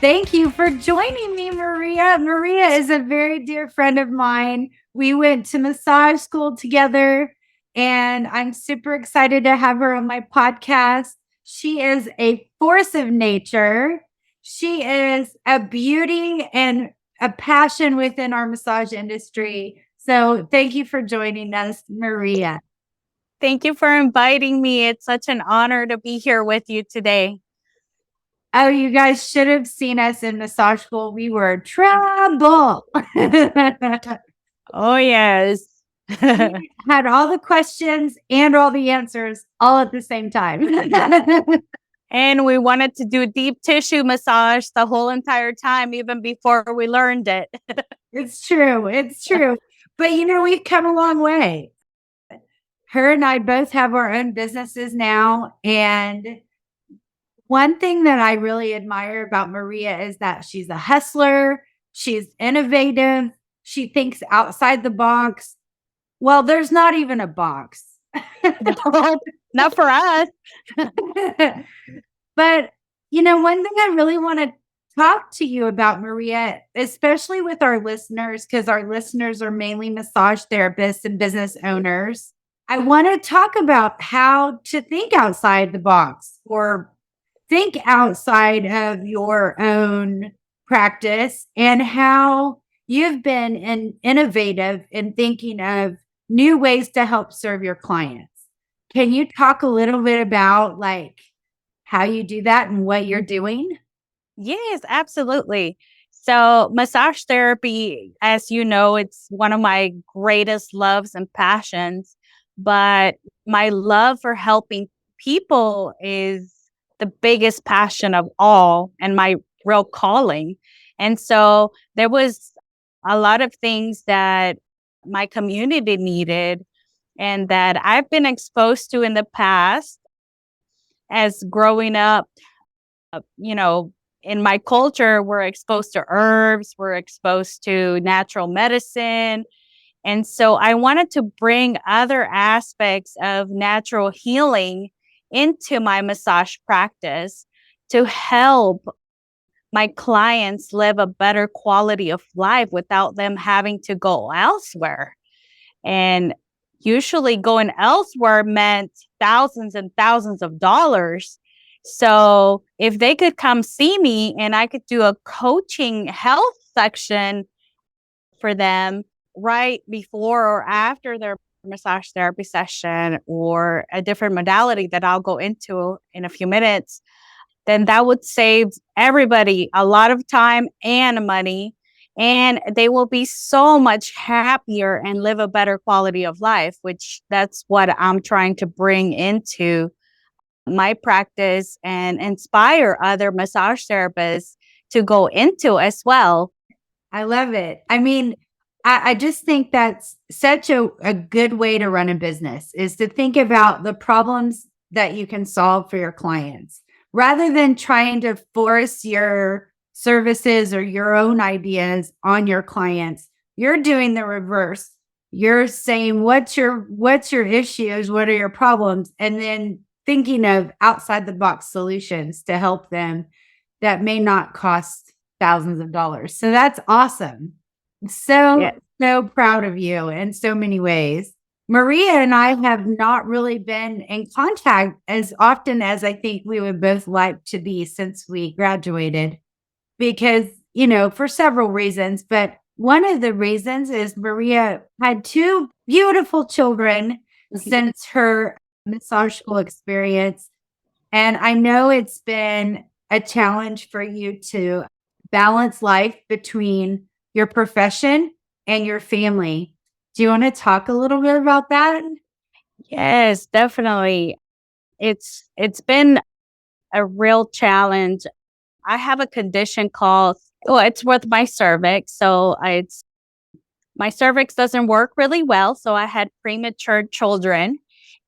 Thank you for joining me, Maria. Maria is a very dear friend of mine. We went to massage school together, and I'm super excited to have her on my podcast. She is a force of nature. She is a beauty and a passion within our massage industry. So, thank you for joining us, Maria. Thank you for inviting me. It's such an honor to be here with you today. Oh, you guys should have seen us in massage school. We were trouble. Oh, yes. We had all the questions and all the answers all at the same time. And we wanted to do deep tissue massage the whole entire time, even before we learned it. It's true. It's true. But we've come a long way. Her and I both have our own businesses now. And one thing that I really admire about Maria is that she's a hustler, she's innovative, she thinks outside the box. Well, there's not even a box. Not for us. But, one thing I really want to talk to you about, Maria, especially with our listeners, because our listeners are mainly massage therapists and business owners. I want to talk about how to think outside the box or think outside of your own practice and how you've been innovative in thinking of new ways to help serve your clients. Can you talk a little bit about how you do that and what you're doing? Yes, absolutely. So, massage therapy, as you know, it's one of my greatest loves and passions. But my love for helping people is the biggest passion of all and my real calling. And so, there was a lot of things that my community needed and that I've been exposed to in the past as growing up, in my culture, we're exposed to herbs, we're exposed to natural medicine. And so I wanted to bring other aspects of natural healing into my massage practice to help my clients live a better quality of life without them having to go elsewhere. And usually going elsewhere meant thousands and thousands of dollars. So if they could come see me and I could do a coaching health section for them right before or after their massage therapy session or a different modality that I'll go into in a few minutes, then that would save everybody a lot of time and money. And they will be so much happier and live a better quality of life, which that's what I'm trying to bring into my practice and inspire other massage therapists to go into as well. I love it. I mean, I just think that's such a good way to run a business is to think about the problems that you can solve for your clients rather than trying to force your services or your own ideas on your clients. You're doing the reverse. You're saying what's your issues, what are your problems, and then thinking of outside the box solutions to help them that may not cost thousands of dollars. So that's awesome. So, so proud of you in so many ways. Maria and I have not really been in contact as often as I think we would both like to be since we graduated because, for several reasons. But one of the reasons is Maria had two beautiful children since her massage school experience. And I know it's been a challenge for you to balance life between your profession and your family. Do you want to talk a little bit about that? Yes, definitely. It's been a real challenge. I have a condition called, it's with my cervix. So it's my cervix doesn't work really well. So I had premature children.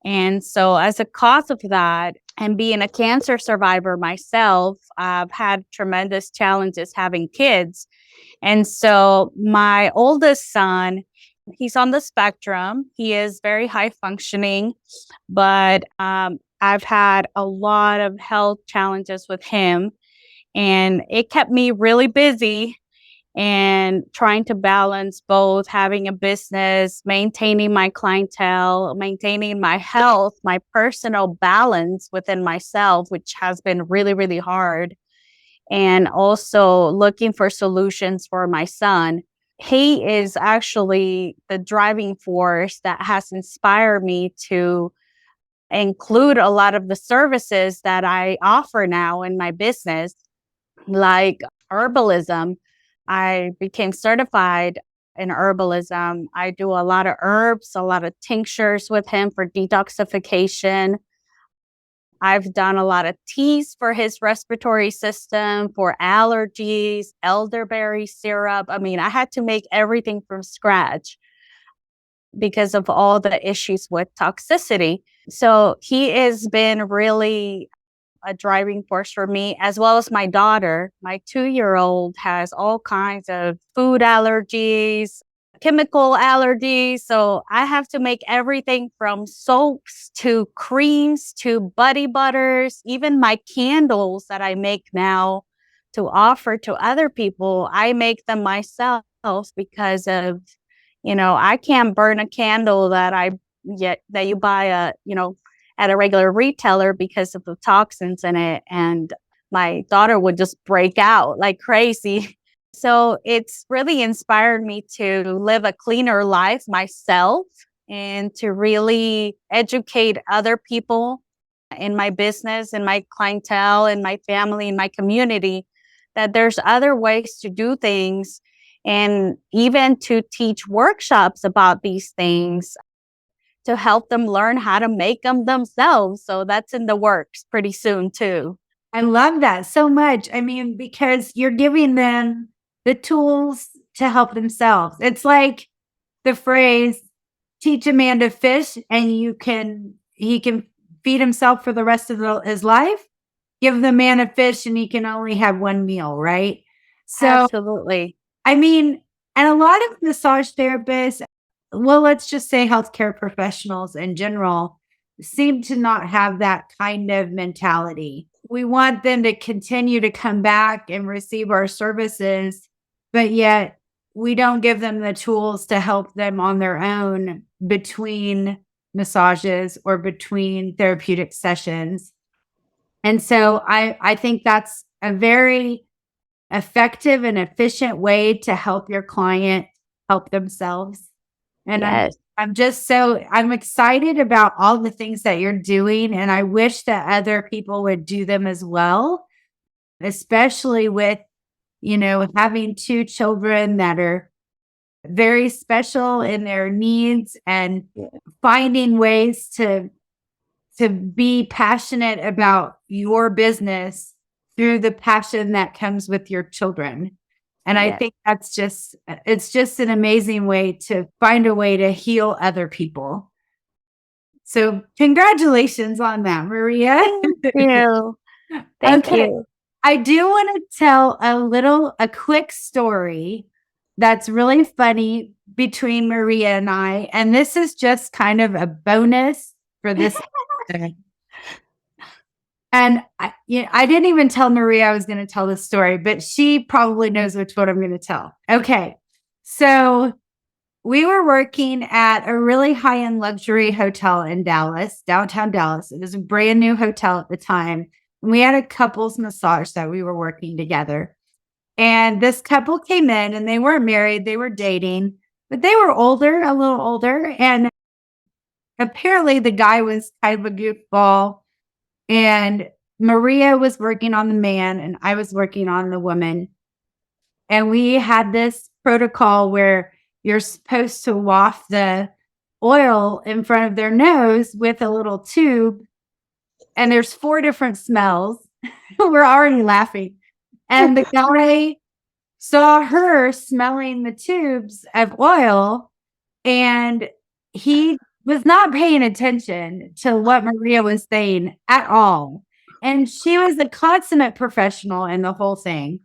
And so as a cause of that, and being a cancer survivor myself, I've had tremendous challenges having kids. And so my oldest son, he's on the spectrum. He is very high functioning, but I've had a lot of health challenges with him. And it kept me really busy and trying to balance both having a business, maintaining my clientele, maintaining my health, my personal balance within myself, which has been really, really hard. And also looking for solutions for my son. He is actually the driving force that has inspired me to include a lot of the services that I offer now in my business, like herbalism. I became certified in herbalism. I do a lot of herbs, a lot of tinctures with him for detoxification. I've done a lot of teas for his respiratory system, for allergies, elderberry syrup. I mean, I had to make everything from scratch because of all the issues with toxicity. So he has been really a driving force for me, as well as my daughter. My 2-year-old has all kinds of food allergies, chemical allergies. So I have to make everything from soaps to creams to body butters, even my candles that I make now to offer to other people. I make them myself because of, I can't burn a candle that you buy at a regular retailer because of the toxins in it. And my daughter would just break out like crazy. So it's really inspired me to live a cleaner life myself and to really educate other people in my business, in my clientele, in my family, in my community, that there's other ways to do things, and even to teach workshops about these things to help them learn how to make them themselves. So that's in the works pretty soon too. I love that so much. I mean, because you're giving them the tools to help themselves. It's like the phrase, teach a man to fish and he can feed himself for the rest of his life. Give the man a fish and he can only have one meal, right? So, Absolutely. I mean, and a lot of massage therapists, well, let's just say healthcare professionals in general, seem to not have that kind of mentality. We want them to continue to come back and receive our services, but yet we don't give them the tools to help them on their own between massages or between therapeutic sessions. And so I think that's a very effective and efficient way to help your client help themselves. And Yes. I'm excited about all the things that you're doing. And I wish that other people would do them as well, especially with, having 2 children that are very special in their needs and finding ways to be passionate about your business through the passion that comes with your children. And I Yes. think it's just an amazing way to find a way to heal other people. So congratulations on that, Maria. Thank you. Thank Okay. you. I do want to tell a quick story that's really funny between Maria and I. And this is just kind of a bonus for this. And I didn't even tell Maria I was going to tell this story, but she probably knows which one I'm going to tell. Okay. So we were working at a really high-end luxury hotel in Dallas, downtown Dallas. It was a brand new hotel at the time. And we had a couples massage that we were working together. And this couple came in and they weren't married, they were dating, but they were older, a little older. And apparently the guy was kind of a goofball. And Maria was working on the man and I was working on the woman. And we had this protocol where you're supposed to waft the oil in front of their nose with a little tube. And there's 4 different smells. We're already laughing. And the guy saw her smelling the tubes of oil and he was not paying attention to what Maria was saying at all. And she was a consummate professional in the whole thing.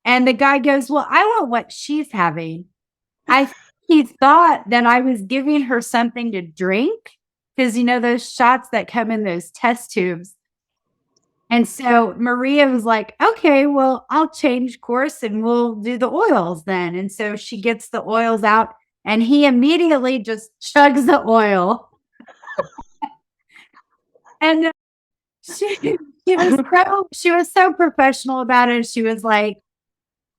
And the guy goes, well, I want what she's having. I think he thought that I was giving her something to drink because, those shots that come in those test tubes. And so Maria was like, okay, well, I'll change course and we'll do the oils then. And so she gets the oils out and he immediately just chugs the oil. And she she was so professional about it. She was like,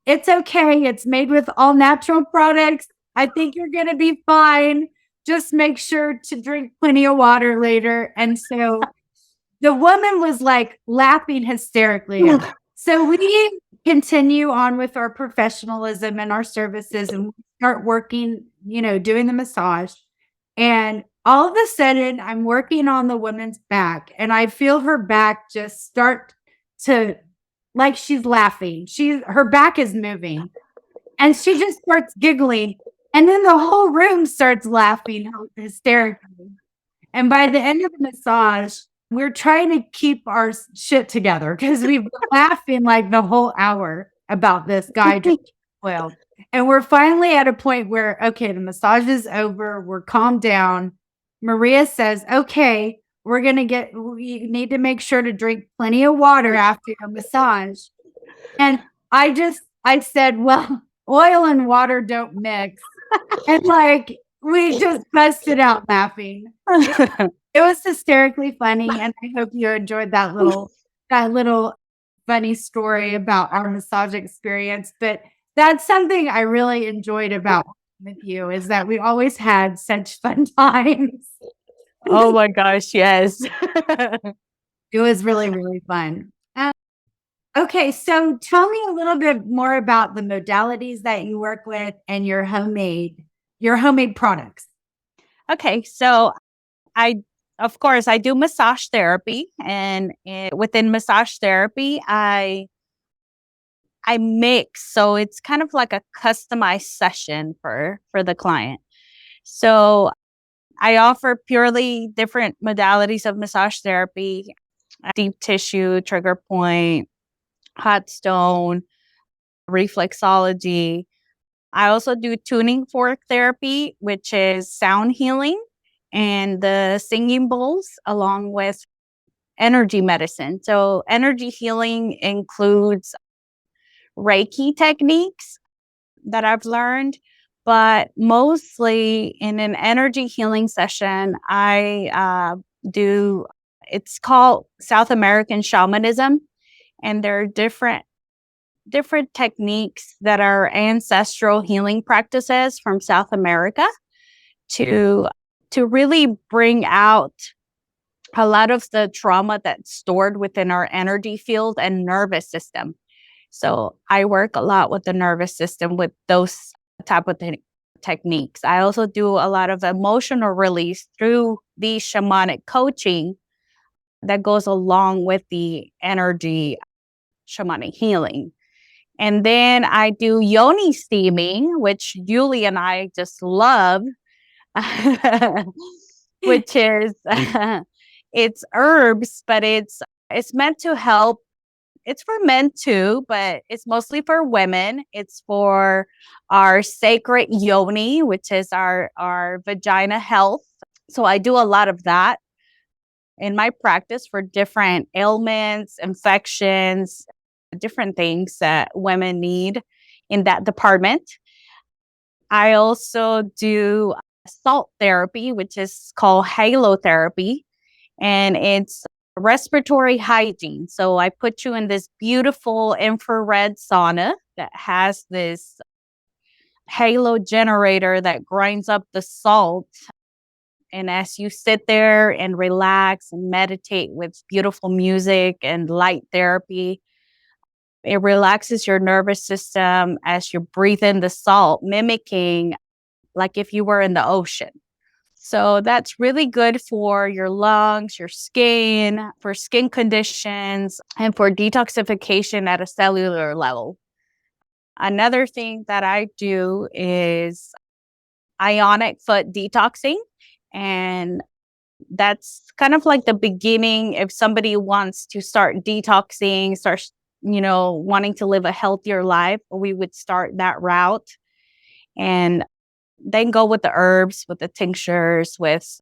it's okay. It's made with all natural products. I think you're going to be fine. Just make sure to drink plenty of water later. And so the woman was like laughing hysterically. So we continue on with our professionalism and our services and start working, doing the massage. And all of a sudden, I'm working on the woman's back and I feel her back just start to, like, she's laughing. Her back is moving and she just starts giggling. And then the whole room starts laughing hysterically. And by the end of the massage, we're trying to keep our shit together because we've been laughing like the whole hour about this guy drinking oil. And we're finally at a point where, okay, the massage is over. We're calmed down. Maria says, okay, we need to make sure to drink plenty of water after your massage. And I said, well, oil and water don't mix. And like, we just busted out laughing. It was hysterically funny, and I hope you enjoyed that little funny story about our massage experience. But that's something I really enjoyed about with you is that we always had such fun times. Oh my gosh, yes. It was really, really fun. Okay, so tell me a little bit more about the modalities that you work with and your homemade products. Okay, so of course, I do massage therapy, and within massage therapy, I mix, so it's kind of like a customized session for the client. So I offer purely different modalities of massage therapy: deep tissue, trigger point, hot stone, reflexology. I also do tuning fork therapy, which is sound healing, and the singing bowls, along with energy medicine. So, energy healing includes Reiki techniques that I've learned, but mostly in an energy healing session, I do, it's called South American shamanism, and there are different techniques that are ancestral healing practices from South America to really bring out a lot of the trauma that's stored within our energy field and nervous system. So I work a lot with the nervous system with those type of techniques. I also do a lot of emotional release through the shamanic coaching that goes along with the energy shamanic healing. And then I do yoni steaming, which Julie and I just love, which is it's herbs, but it's meant to help. It's for men too, but it's mostly for women. It's for our sacred yoni, which is our vagina health. So I do a lot of that in my practice for different ailments, infections, different things that women need in that department. I also do salt therapy, which is called halotherapy, and it's respiratory hygiene. So I put you in this beautiful infrared sauna that has this halo generator that grinds up the salt. And as you sit there and relax and meditate with beautiful music and light therapy, it relaxes your nervous system as you breathe in the salt, mimicking like if you were in the ocean. So that's really good for your lungs, your skin, for skin conditions, and for detoxification at a cellular level. Another thing that I do is ionic foot detoxing. And that's kind of like the beginning if somebody wants to start detoxing, wanting to live a healthier life, we would start that route and then go with the herbs, with the tinctures, with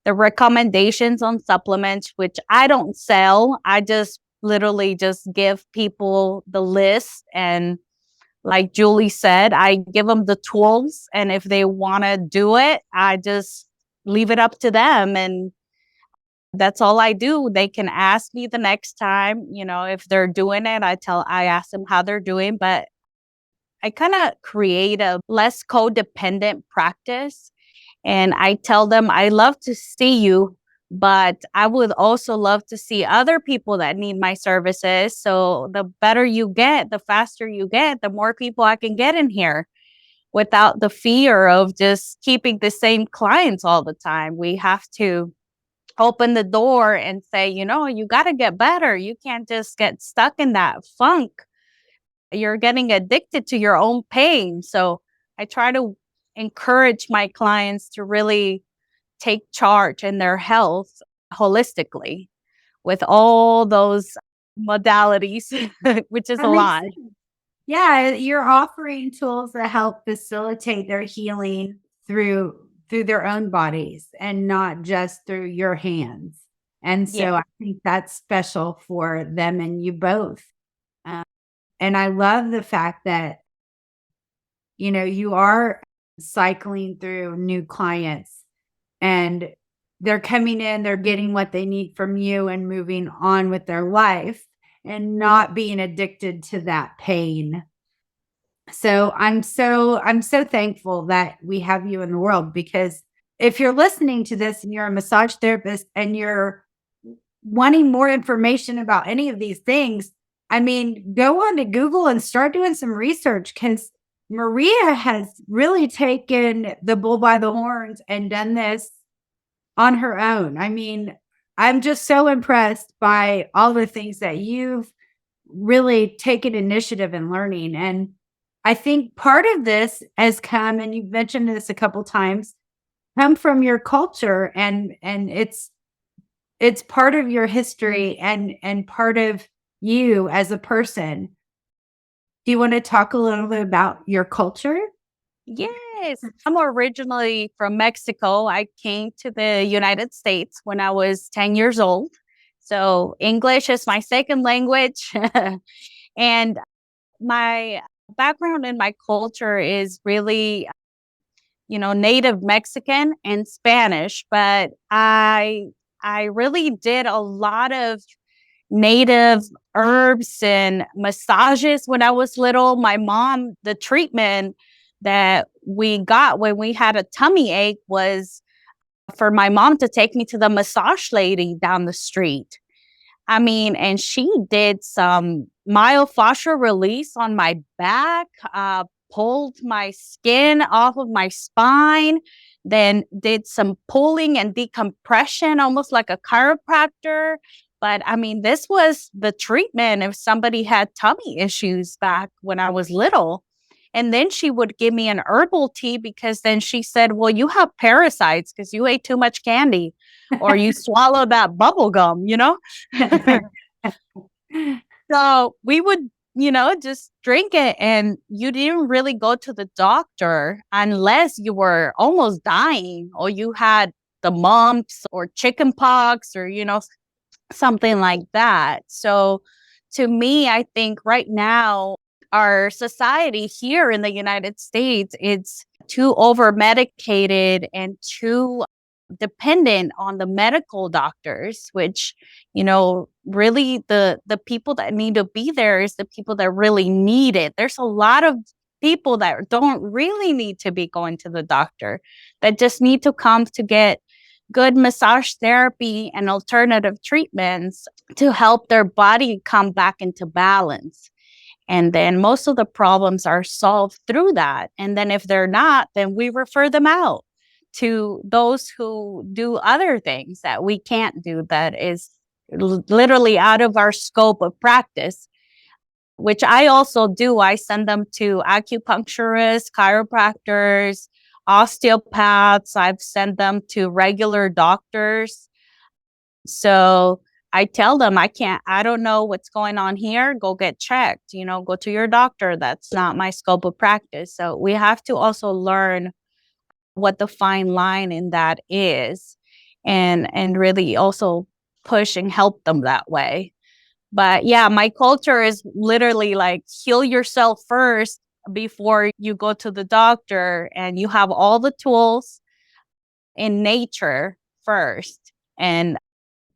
the recommendations on supplements, which I don't sell. I just literally just give people the list. And like Julie said, I give them the tools. And if they want to do it, I just leave it up to them. And that's all I do. They can ask me the next time, if they're doing it, I ask them how they're doing, but I kind of create a less codependent practice. And I tell them, I love to see you, but I would also love to see other people that need my services. So the better you get, the faster you get, the more people I can get in here without the fear of just keeping the same clients all the time. We have to open the door and say, you got to get better. You can't just get stuck in that funk. You're getting addicted to your own pain. So I try to encourage my clients to really take charge in their health holistically with all those modalities, which is That a makes lot. sense. Yeah, you're offering tools that help facilitate their healing through their own bodies and not just through your hands. And Yeah. so I think that's special for them and you both. Um, and I love the fact that you are cycling through new clients and they're coming in, they're getting what they need from you and moving on with their life and not being addicted to that pain. So I'm so thankful that we have you in the world, because if you're listening to this and you're a massage therapist and you're wanting more information about any of these things, I mean, go on to Google and start doing some research, because Maria has really taken the bull by the horns and done this on her own. I mean, I'm just so impressed by all the things that you've really taken initiative in learning. And I think part of this has come, and you've mentioned this a couple times, come from your culture, and it's part of your history and part of you as a person. Do you want to talk a little bit about your culture? Yes. I'm originally from Mexico. I came to the United States when I was 10 years old. So English is my second language. And my background in my culture is really, native Mexican and Spanish, but I really did a lot of native herbs and massages when I was little. My mom, the treatment that we got when we had a tummy ache was for my mom to take me to the massage lady down the street. I mean, and she did some myofascial release on my back, pulled my skin off of my spine, then did some pulling and decompression, almost like a chiropractor. But I mean, this was the treatment if somebody had tummy issues back when I was little. And then she would give me an herbal tea because then she said, well, you have parasites because you ate too much candy or you swallowed that bubble gum, So we would, just drink it, and you didn't really go to the doctor unless you were almost dying or you had the mumps or chicken pox or, something like that. So to me, I think right now, our society here in the United States, it's too over medicated and too dependent on the medical doctors, which, really the people that need to be there is the people that really need it. There's a lot of people that don't really need to be going to the doctor, that just need to come to get good massage therapy and alternative treatments to help their body come back into balance. And then most of the problems are solved through that. And then if they're not, then we refer them out to those who do other things that we can't do, that is literally out of our scope of practice, which I also do. I send them to acupuncturists, chiropractors, osteopaths. I've sent them to regular doctors. So I tell them, I don't know what's going on here. Go get checked, go to your doctor. That's not my scope of practice. So we have to also learn what the fine line in that is. and really also push and help them that way. But yeah, my culture is literally like heal yourself first before you go to the doctor, and you have all the tools in nature first, and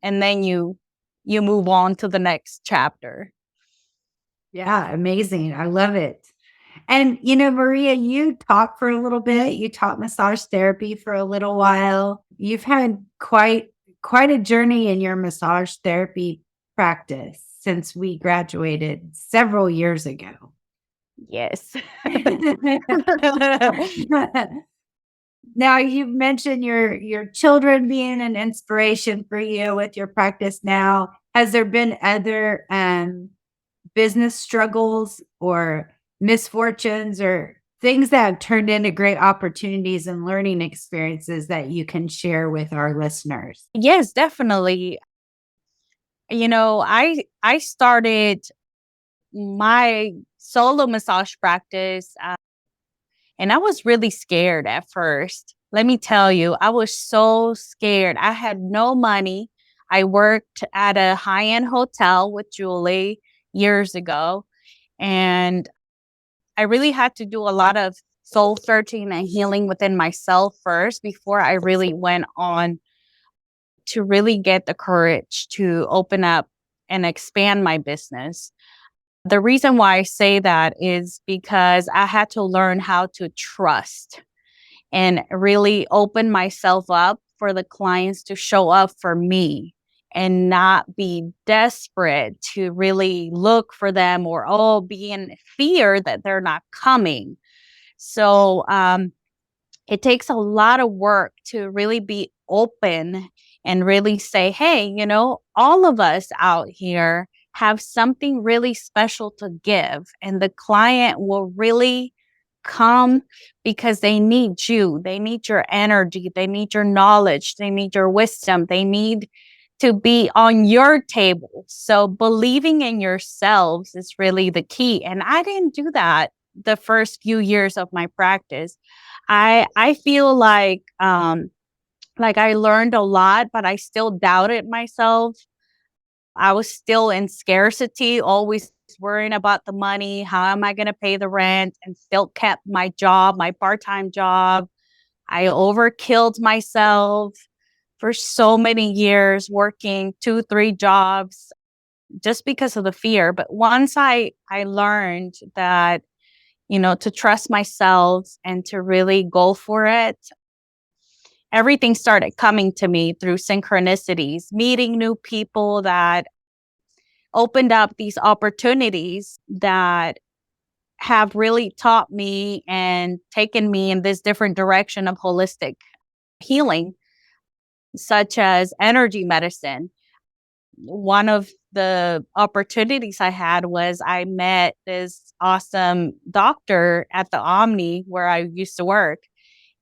then you move on to the next chapter. Yeah, amazing. I love it. And, Maria, you taught for a little bit. You taught massage therapy for a little while. You've had quite a journey in your massage therapy practice since we graduated several years ago. Yes. Now, you've mentioned your children being an inspiration for you with your practice now. Has there been other business struggles or misfortunes or things that have turned into great opportunities and learning experiences that you can share with our listeners? Yes, definitely. I started my solo massage practice, and I was really scared at first. Let me tell you, I was so scared. I had no money. I worked at a high-end hotel with Julie years ago, and I really had to do a lot of soul searching and healing within myself first before I really went on to really get the courage to open up and expand my business. The reason why I say that is because I had to learn how to trust and really open myself up for the clients to show up for me and not be desperate to really look for them, or be in fear that they're not coming. So it takes a lot of work to really be open and really say, hey, all of us out here have something really special to give, and the client will really come because they need you. They need your energy. They need your knowledge. They need your wisdom. They need to be on your table. So believing in yourselves is really the key. And I didn't do that the first few years of my practice. I feel like I learned a lot, but I still doubted myself. I was still in scarcity, always worrying about the money. How am I going to pay the rent? And still kept my job, my part-time job. I overkilled myself for so many years, working 2, 3 jobs just because of the fear. But once I learned that, to trust myself and to really go for it, everything started coming to me through synchronicities, meeting new people that opened up these opportunities that have really taught me and taken me in this different direction of holistic healing, such as energy medicine. One of the opportunities I had was I met this awesome doctor at the Omni where I used to work.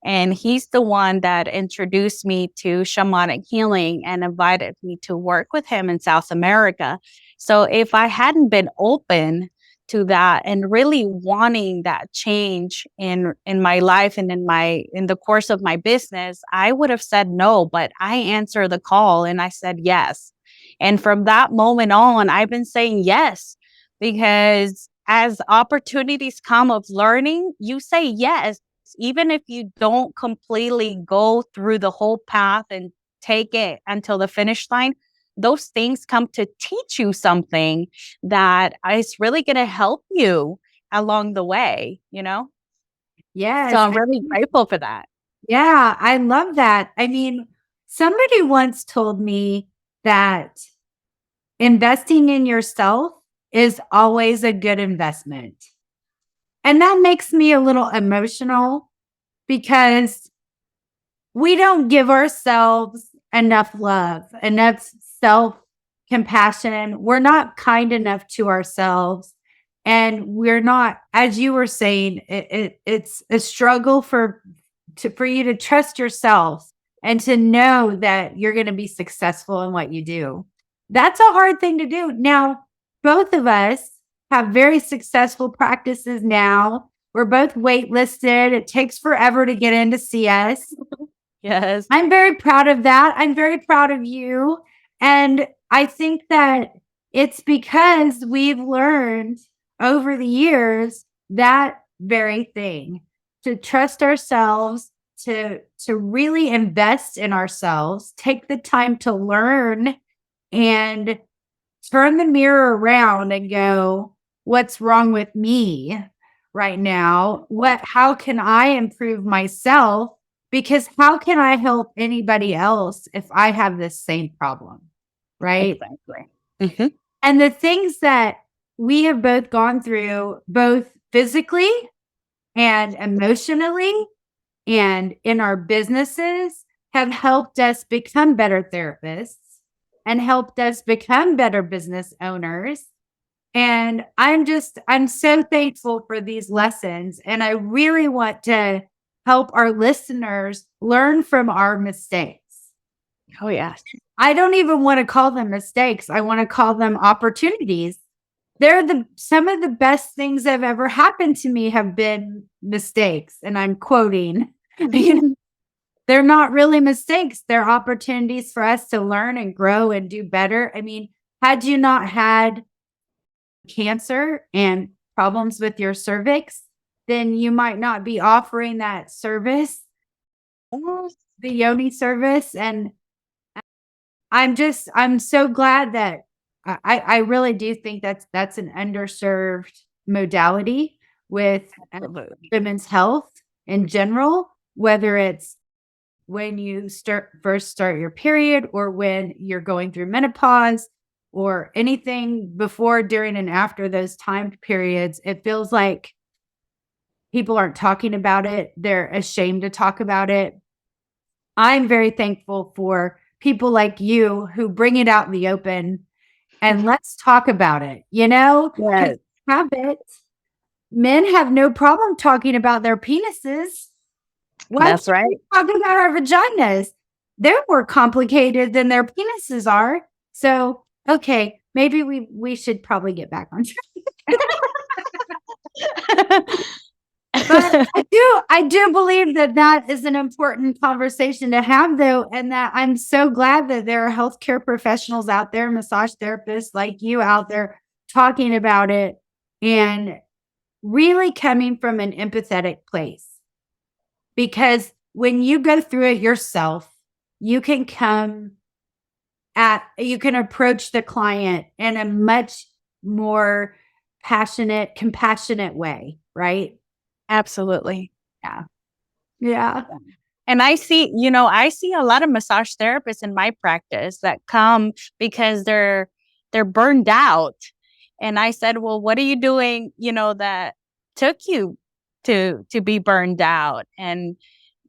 And he's the one that introduced me to shamanic healing and invited me to work with him in South America. So if I hadn't been open to that and really wanting that change in my life and in the course of my business, I would have said no, but I answered the call and I said yes. And from that moment on, I've been saying yes, because as opportunities come of learning, you say yes even if you don't completely go through the whole path and take it until the finish line. Those things come to teach you something that is really going to help you along the way. So Yes. I'm really grateful for that. Yeah, I love that. I mean, somebody once told me that investing in yourself is always a good investment. And that makes me a little emotional because we don't give ourselves enough love, enough self compassion. We're not kind enough to ourselves. And we're not, as you were saying, it's a struggle for you to trust yourself and to know that you're going to be successful in what you do. That's a hard thing to do. Now, both of us have very successful practices now. We're both waitlisted. It takes forever to get in to see us. Yes. I'm very proud of that. I'm very proud of you. And I think that it's because we've learned over the years that very thing, to trust ourselves, to really invest in ourselves, take the time to learn and turn the mirror around and go, what's wrong with me right now? How can I improve myself? Because how can I help anybody else if I have this same problem? Right. Exactly. Hmm. And the things that we have both gone through, both physically and emotionally and in our businesses, have helped us become better therapists and helped us become better business owners. And I'm so thankful for these lessons. And I really want to help our listeners learn from our mistakes. Oh, yes. I don't even want to call them mistakes. I want to call them opportunities. Some of the best things that have ever happened to me have been mistakes. And I'm quoting, they're not really mistakes. They're opportunities for us to learn and grow and do better. I mean, had you not had cancer and problems with your cervix, then you might not be offering that service, the yoni service. And I'm so glad that I really do think that's an underserved modality with Absolutely. women's health in general, whether it's when you first start your period or when you're going through menopause or anything before, during, and after those time periods. It feels like people aren't talking about it. They're ashamed to talk about it. I'm very thankful for people like you who bring it out in the open and let's talk about it, you know? 'Cause Yes. habits, men have no problem talking about their penises. Why can't That's right. we talk about our vaginas? They're more complicated than their penises are. So, okay, maybe we should probably get back on track. But I do believe that that is an important conversation to have, though, and that I'm so glad that there are healthcare professionals out there, massage therapists like you out there talking about it and really coming from an empathetic place. Because when you go through it yourself, you can you can approach the client in a much more passionate, compassionate way, right? Absolutely. Yeah. Yeah. And I see a lot of massage therapists in my practice that come because they're burned out. And I said, "Well, what are you doing, that took you to be burned out?" And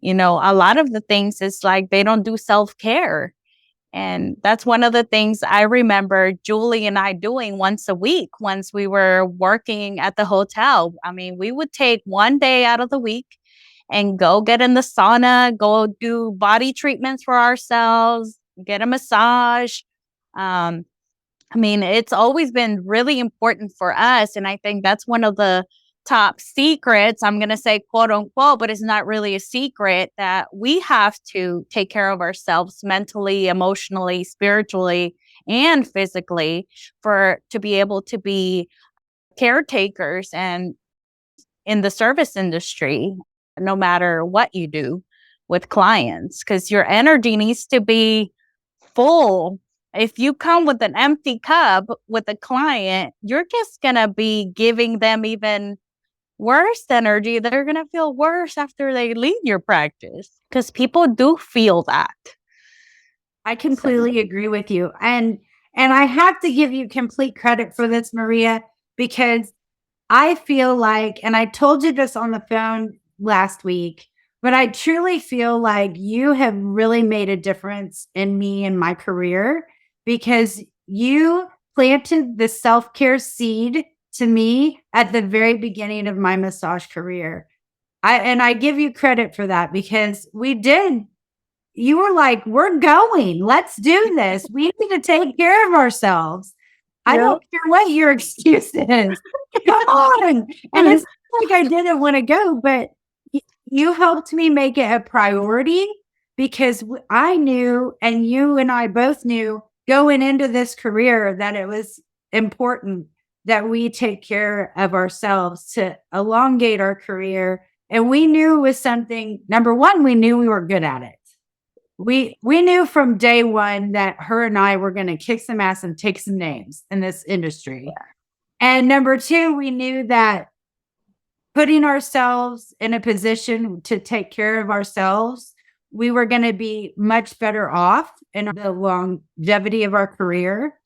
a lot of the things is like they don't do self-care. And that's one of the things I remember Julie and I doing once a week once we were working at the hotel. I mean, we would take one day out of the week and go get in the sauna, go do body treatments for ourselves, get a massage. Um, I mean, it's always been really important for us. And I think that's one of the top secrets. I'm going to say quote unquote, but it's not really a secret that we have to take care of ourselves mentally, emotionally, spiritually, and physically to be able to be caretakers and in the service industry, no matter what you do with clients, because your energy needs to be full. If you come with an empty cup with a client, you're just going to be giving them even worse energy. They're going to feel worse after they leave your practice because people do feel that. I completely agree with you. And I have to give you complete credit for this, Maria, because I feel like, and I told you this on the phone last week, but I truly feel like you have really made a difference in me and my career because you planted the self-care seed to me at the very beginning of my massage career. I give you credit for that because you were like, we're going, let's do this. We need to take care of ourselves. I don't care what your excuse is. Come on. And it's like I didn't want to go, but you helped me make it a priority because I knew, and you and I both knew going into this career, that it was important that we take care of ourselves to elongate our career. And we knew it was something, number one, we knew we were good at it. We knew from day one that her and I were going to kick some ass and take some names in this industry. And number two, we knew that putting ourselves in a position to take care of ourselves, we were going to be much better off in the longevity of our career.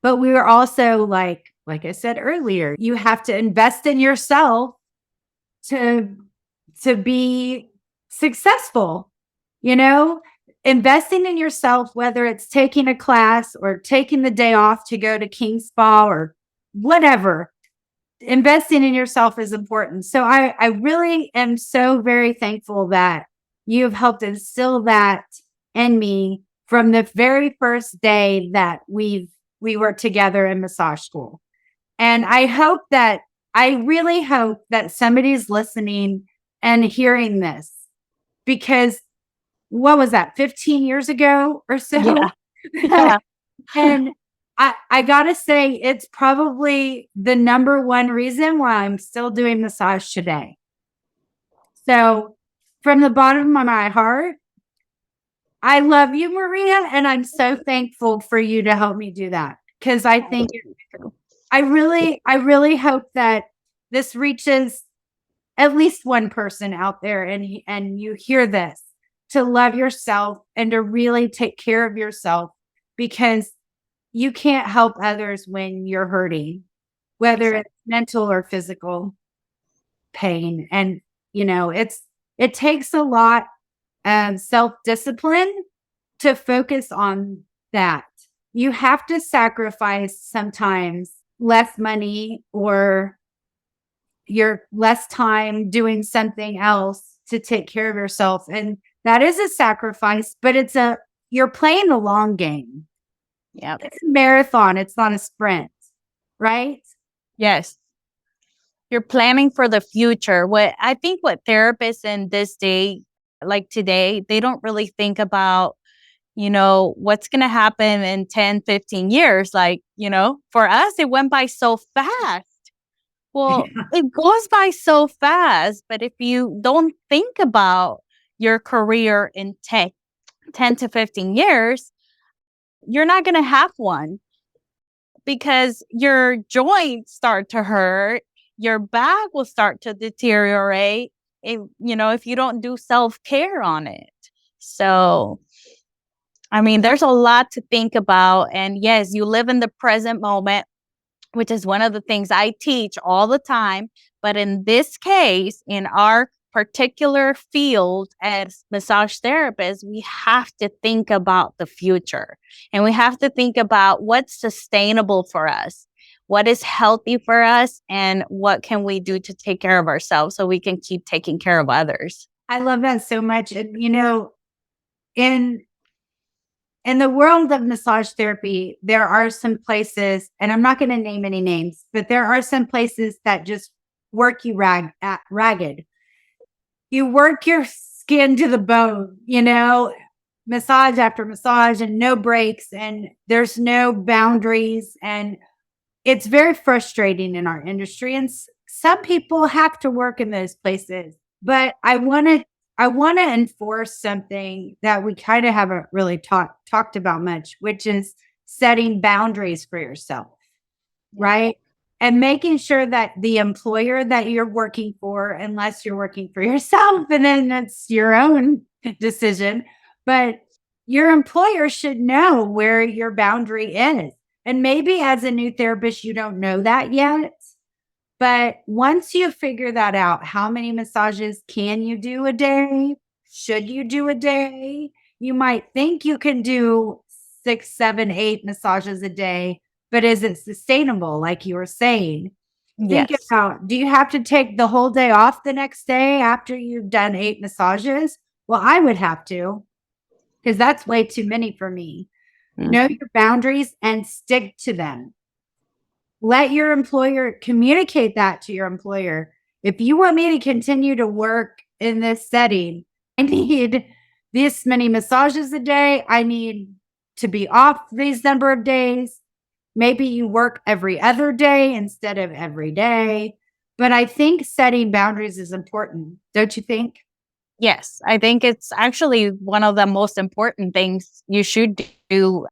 But we were also like I said earlier, you have to invest in yourself to be successful. You know, investing in yourself, whether it's taking a class or taking the day off to go to King Spa or whatever, investing in yourself is important. So I really am so very thankful that you have helped instill that in me from the very first day that we were together in massage school. And I really hope that somebody's listening and hearing this, because what was that, 15 years ago or so? Yeah. Yeah. And I gotta say, it's probably the number one reason why I'm still doing massage today. So from the bottom of my heart, I love you, Maria, and I'm so thankful for you to help me do that. Because I think I really hope that this reaches at least one person out there, and you hear this, to love yourself and to really take care of yourself, because you can't help others when you're hurting, whether it's mental or physical pain. And, it takes a lot of self-discipline to focus on that. You have to sacrifice sometimes less money or your less time doing something else to take care of yourself. And that is a sacrifice, but you're playing the long game. Yeah. It's a marathon. It's not a sprint, right? Yes. You're planning for the future. What therapists in this day, like today, they don't really think about, what's going to happen in 10, 15 years. Like, for us, it went by so fast. Well, it goes by so fast, but if you don't think about your career in 10 to 15 years, you're not going to have one, because your joints start to hurt, your back will start to deteriorate if you don't do self-care on it. So, there's a lot to think about. And yes, you live in the present moment, which is one of the things I teach all the time. But in this case, in our particular field as massage therapists, we have to think about the future, and we have to think about what's sustainable for us, what is healthy for us, and what can we do to take care of ourselves so we can keep taking care of others. I love that so much. And, in the world of massage therapy, there are some places, and I'm not going to name any names, but there are some places that just work you ragged. You work your skin to the bone, massage after massage, and no breaks, and there's no boundaries. And it's very frustrating in our industry. And some people have to work in those places. But I want to enforce something that we kind of haven't really talked about much, which is setting boundaries for yourself, right? And making sure that the employer that you're working for, unless you're working for yourself, and then that's your own decision, but your employer should know where your boundary is. And maybe as a new therapist, you don't know that yet. But once you figure that out, how many massages can you do a day? Should you do a day? You might think you can do 6, 7, 8 massages a day, but is it sustainable? Like you were saying, Yes. think about, do you have to take the whole day off the next day after you've done 8 massages? Well, I would have to, because that's way too many for me. Know your boundaries and stick to them. Let your employer communicate that to your employer. If you want me to continue to work in this setting, I need this many massages a day. I need to be off these number of days. Maybe you work every other day instead of every day. But I think setting boundaries is important, don't you think? Yes, I think it's actually one of the most important things you should do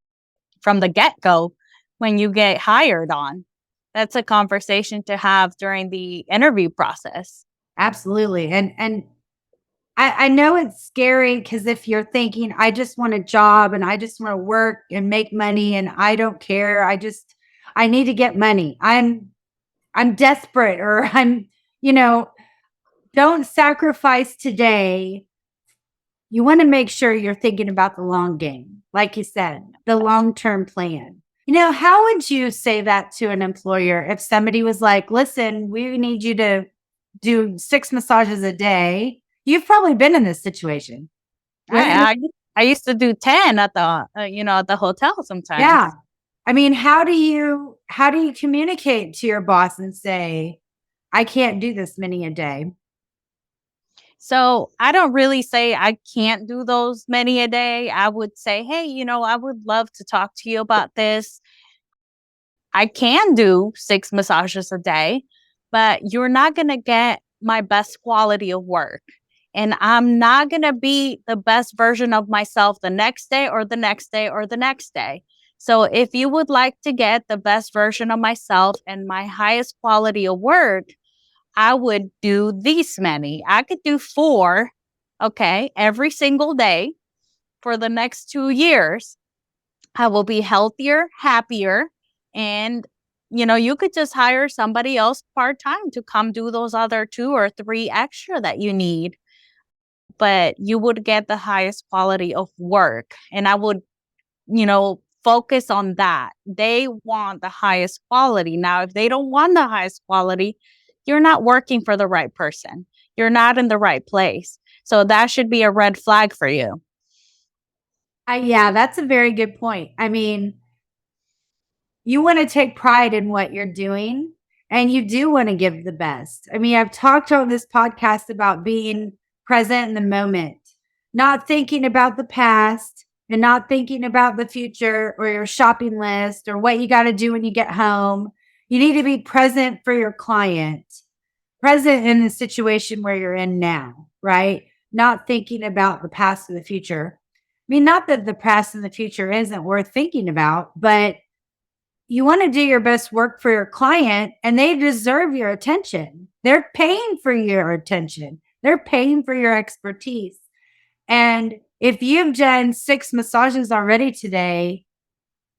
from the get go when you get hired on. That's a conversation to have during the interview process. Absolutely. And I know it's scary because if you're thinking, I just want a job and I just want to work and make money and I don't care. I need to get money. I'm desperate or you know, don't sacrifice today. You want to make sure you're thinking about the long game. Like you said, the long-term plan. How would you say that to an employer if somebody was like, listen, we need you to do 6 massages a day? You've probably been in this situation. Right? I used to do 10 at the at the hotel Yeah. sometimes. I mean, how do you communicate to your boss and say, I can't do this many a day? So I don't really say I can't do those many a day. I would say, hey, I would love to talk to you about this. I can do 6 massages a day, but you're not going to get my best quality of work. And I'm not going to be the best version of myself the next day or the next day or the next day. So if you would like to get the best version of myself and my highest quality of work, I would do these many. I could do 4, okay, every single day for the next 2 years. I will be healthier, happier, and you could just hire somebody else part time to come do those other 2 or 3 extra that you need, but you would get the highest quality of work. And I would, focus on that. They want the highest quality. Now, if they don't want the highest quality, you're not working for the right person. You're not in the right place. So that should be a red flag for you. Yeah, that's a very good point. I mean, you want to take pride in what you're doing and you do want to give the best. I mean, I've talked on this podcast about being present in the moment, not thinking about the past and not thinking about the future or your shopping list or what you got to do when you get home. You need to be present for your client, present in the situation where you're in now, right? Not thinking about the past or the future. I mean, not that the past and the future isn't worth thinking about, but you want to do your best work for your client and they deserve your attention. They're paying for your attention. They're paying for your expertise. And if you've done 6 massages already today,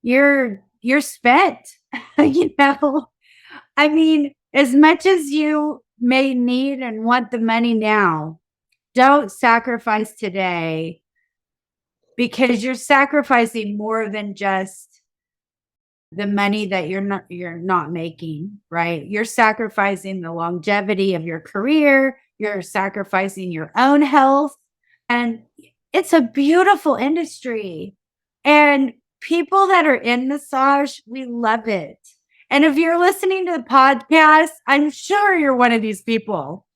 you're spent. you know, I mean, as much as you may need and want the money now, don't sacrifice today because you're sacrificing more than just the money that you're not making, right? You're sacrificing the longevity of your career, you're sacrificing your own health, and it's a beautiful industry. And people that are in massage, we love it. And if you're listening to the podcast, I'm sure you're one of these people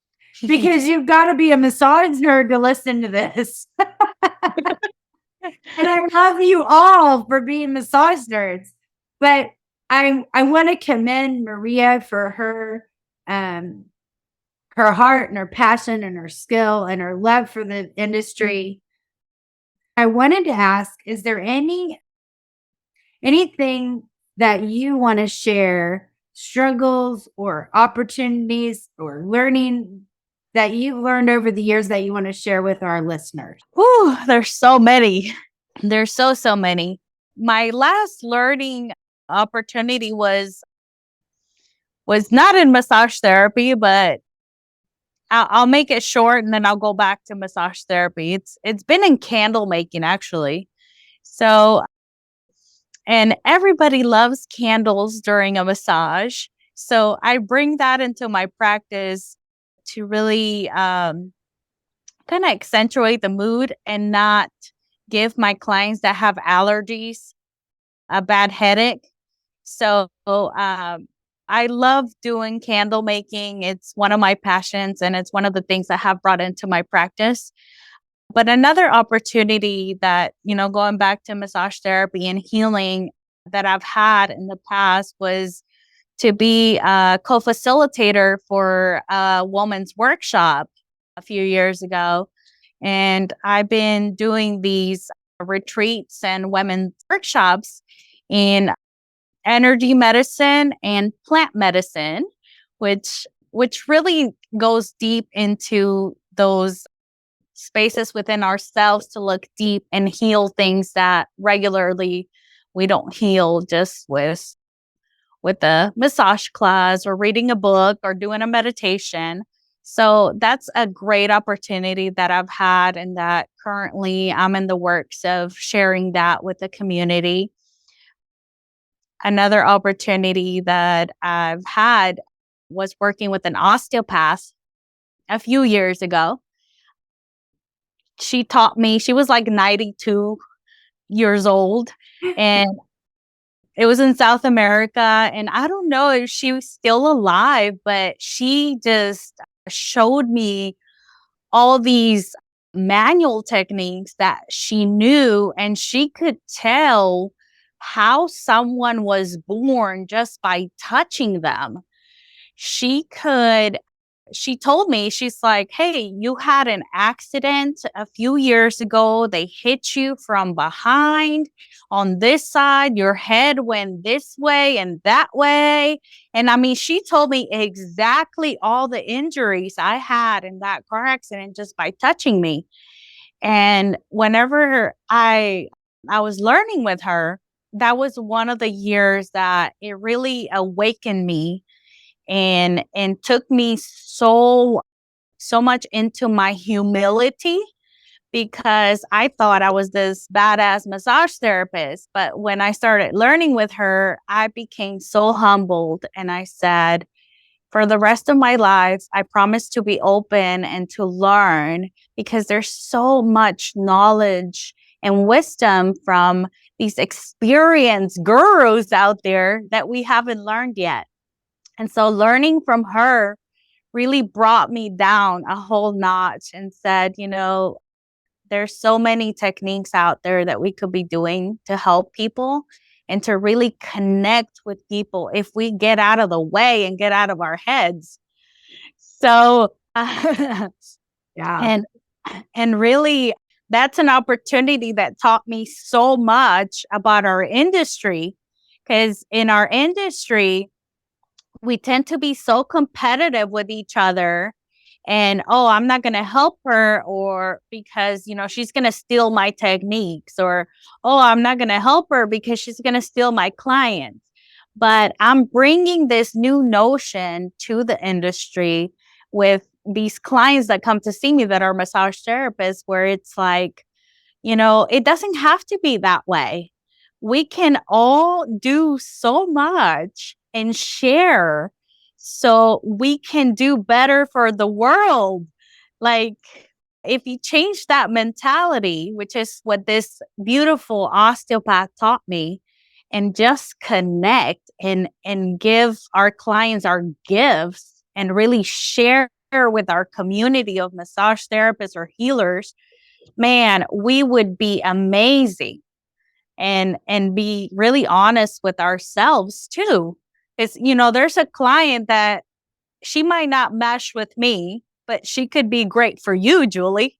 because you've got to be a massage nerd to listen to this. And I love you all for being massage nerds. But I want to commend Maria for her heart and her passion and her skill and her love for the industry. I wanted to ask, is there anything that you want to share, struggles or opportunities or learning that you've learned over the years that you want to share with our listeners? Whew, there's so many. There's so many. My last learning opportunity was not in massage therapy, but I'll make it short and then I'll go back to massage therapy. It's been in candle making actually. So, and everybody loves candles during a massage. So I bring that into my practice to really kind of accentuate the mood and not give my clients that have allergies a bad headache. So I love doing candle making. It's one of my passions and it's one of the things I have brought into my practice. But another opportunity that, going back to massage therapy and healing that I've had in the past was to be a co-facilitator for a woman's workshop a few years ago. And I've been doing these retreats and women's workshops in energy medicine and plant medicine, which really goes deep into those spaces within ourselves to look deep and heal things that regularly we don't heal just with a massage class or reading a book or doing a meditation. So that's a great opportunity that I've had, and that currently I'm in the works of sharing that with the community. Another opportunity that I've had was working with an osteopath a few years ago. She taught me, she was like 92 years old, and it was in South America, and I don't know if she was still alive, but she just showed me all these manual techniques that she knew, and she could tell how someone was born just by touching them. She told me, she's like, "Hey, you had an accident a few years ago. They hit you from behind on this side. Your head went this way and that way." And I mean, she told me exactly all the injuries I had in that car accident just by touching me. And whenever I was learning with her, that was one of the years that it really awakened me and took me so much into my humility, because I thought I was this badass massage therapist. But when I started learning with her, I became so humbled, and I said, for the rest of my life, I promise to be open and to learn, because there's so much knowledge and wisdom from these experienced gurus out there that we haven't learned yet. And so learning from her really brought me down a whole notch and said, there's so many techniques out there that we could be doing to help people and to really connect with people if we get out of the way and get out of our heads. So, Yeah. and and really, that's an opportunity that taught me so much about our industry, because in our industry, we tend to be so competitive with each other, and oh, I'm not going to help her, or because she's going to steal my techniques, or oh, I'm not going to help her because she's going to steal my clients. But I'm bringing this new notion to the industry with these clients that come to see me that are massage therapists, where it's like, it doesn't have to be that way. We can all do so much and share, so we can do better for the world. Like, if you change that mentality, which is what this beautiful osteopath taught me, and just connect and give our clients our gifts and really share with our community of massage therapists or healers, man, we would be amazing, and be really honest with ourselves too. It's, there's a client that she might not mesh with me, but she could be great for you, Julie.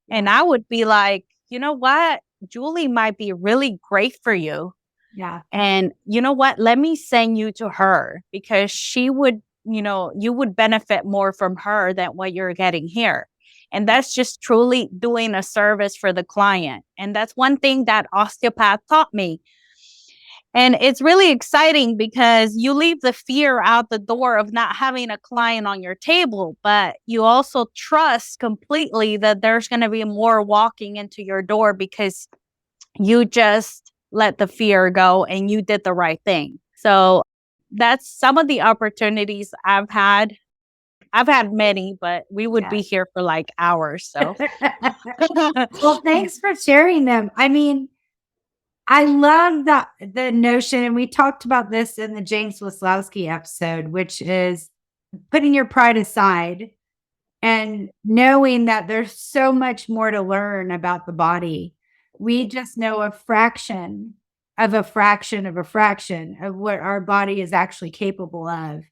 And I would be like, you know what? Julie might be really great for you. Yeah. And you know what? Let me send you to her, because she would, you would benefit more from her than what you're getting here. And that's just truly doing a service for the client. And that's one thing that osteopath taught me. And it's really exciting, because you leave the fear out the door of not having a client on your table, but you also trust completely that there's going to be more walking into your door, because you just let the fear go and you did the right thing. So that's some of the opportunities I've had. I've had many, but we would be here for like hours. So, Well, thanks for sharing them. I mean, I love the notion, and we talked about this in the James Waslowski episode, which is putting your pride aside and knowing that there's so much more to learn about the body. We just know a fraction of a fraction of a fraction of what our body is actually capable of.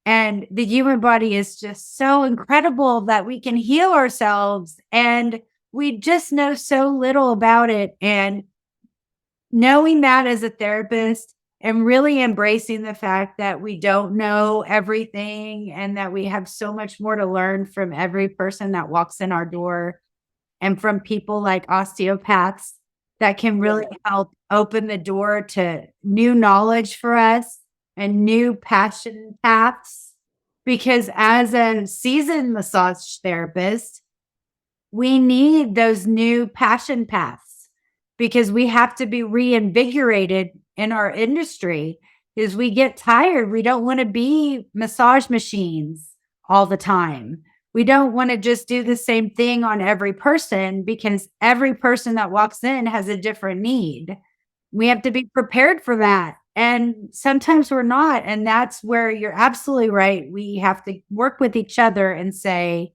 And the human body is just so incredible that we can heal ourselves, and we just know so little about it. And knowing that as a therapist and really embracing the fact that we don't know everything and that we have so much more to learn from every person that walks in our door, and from people like osteopaths that can really help open the door to new knowledge for us and new passion paths. Because as a seasoned massage therapist, we need those new passion paths, because we have to be reinvigorated in our industry. As we get tired, we don't want to be massage machines all the time. We don't want to just do the same thing on every person, because every person that walks in has a different need. We have to be prepared for that. And sometimes we're not. And that's where you're absolutely right. We have to work with each other and say,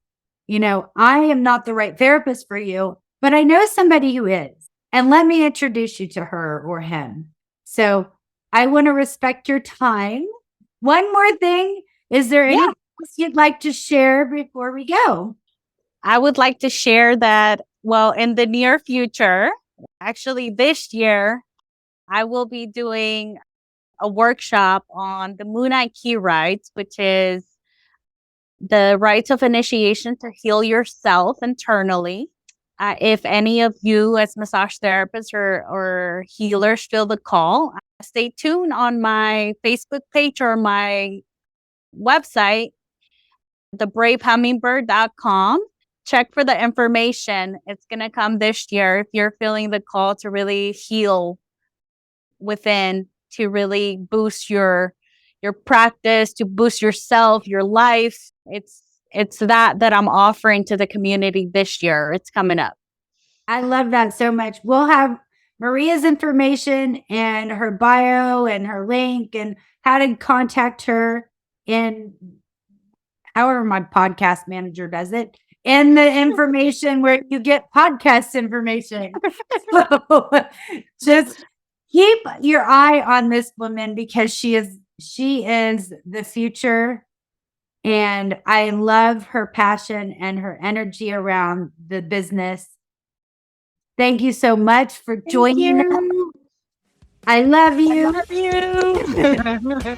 I am not the right therapist for you, but I know somebody who is. And let me introduce you to her or him. So I want to respect your time. One more thing. Is there anything else you'd like to share before we go? I would like to share that, well, in the near future, actually this year, I will be doing a workshop on the Moonite Key rites, which is the rites of initiation to heal yourself internally. If any of you as massage therapists or healers feel the call, stay tuned on my Facebook page or my website, thebravehummingbird.com. Check for the information. It's going to come this year if you're feeling the call to really heal within, to really boost your practice, to boost yourself, your life. It's that I'm offering to the community this year. It's coming up. I love that so much. We'll have Maria's information and her bio and her link and how to contact her in however my podcast manager does it, in the information where you get podcast information. So just keep your eye on this woman, because she is the future. And I love her passion and her energy around the business. Thank you so much for joining us. I love you. I love you.